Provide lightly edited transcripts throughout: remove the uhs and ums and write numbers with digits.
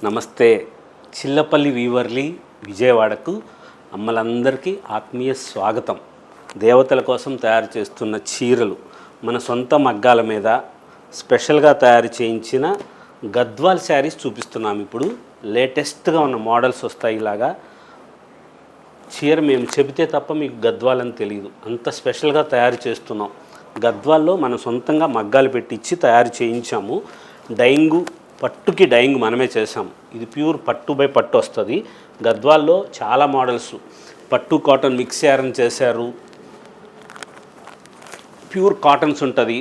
నమస్తే. చిల్లపల్లి వీవర్లీ విజయవాడకు అమ్మలందరికీ ఆత్మీయ స్వాగతం. దేవతల కోసం తయారు చేస్తున్న చీరలు మన సొంత మగ్గాల మీద స్పెషల్గా తయారు చేయించిన గద్వాల్ శారీస్ చూపిస్తున్నాం. ఇప్పుడు లేటెస్ట్గా ఉన్న మోడల్స్ వస్తాయి. ఇలాగా చీర మేము చెబితే తప్ప మీకు గద్వాల్ అని తెలియదు, అంత స్పెషల్గా తయారు చేస్తున్నాం. గద్వాల్లో మనం సొంతంగా మగ్గాలు పెట్టించి తయారు చేయించాము. పట్టుకి డైయింగ్ మనమే చేసాం. ఇది ప్యూర్ పట్టు బై పట్టు వస్తుంది. గద్వాల్లో చాలా మోడల్స్ పట్టు కాటన్ మిక్స్ చేశారు. ప్యూర్ కాటన్స్ ఉంటుంది.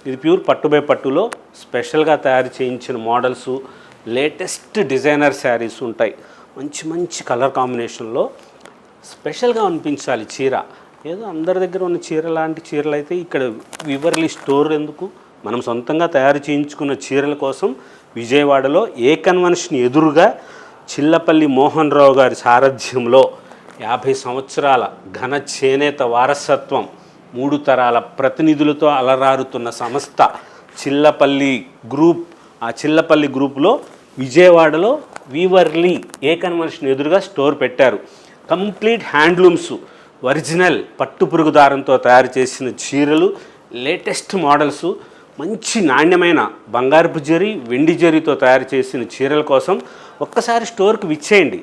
ఇది ప్యూర్ పట్టు బై పట్టులో స్పెషల్గా తయారు చేయించిన మోడల్స్, లేటెస్ట్ డిజైనర్ శారీస్ ఉంటాయి. మంచి మంచి కలర్ కాంబినేషన్లో స్పెషల్గా అనిపించాలి చీర. ఏదో అందరి దగ్గర ఉన్న చీర లాంటి చీరలు అయితే ఇక్కడ వివర్లీ స్టోర్ ఎందుకు, మనం సొంతంగా తయారు చేయించుకున్న చీరల కోసం విజయవాడలో ఏ కన్వెన్షన్ ఎదురుగా చిల్లపల్లి మోహన్ రావు గారి సారథ్యంలో 50 సంవత్సరాల ఘన చేనేత వారసత్వం, 3 తరాల ప్రతినిధులతో అలరారుతున్న సంస్థ చిల్లపల్లి గ్రూప్. ఆ చిల్లపల్లి గ్రూప్లో విజయవాడలో వీవర్లీ ఏ కన్వెన్షన్ ఎదురుగా స్టోర్ పెట్టారు. కంప్లీట్ హ్యాండ్లూమ్స్, ఒరిజినల్ పట్టు పురుగు దారంతో తయారు చేసిన చీరలు, లేటెస్ట్ మోడల్స్, మంచి నాణ్యమైన బంగారపు జరీ, వెండి జరీతో తయారు చేసిన చీరల కోసం ఒక్కసారి స్టోర్కి విచ్చేయండి.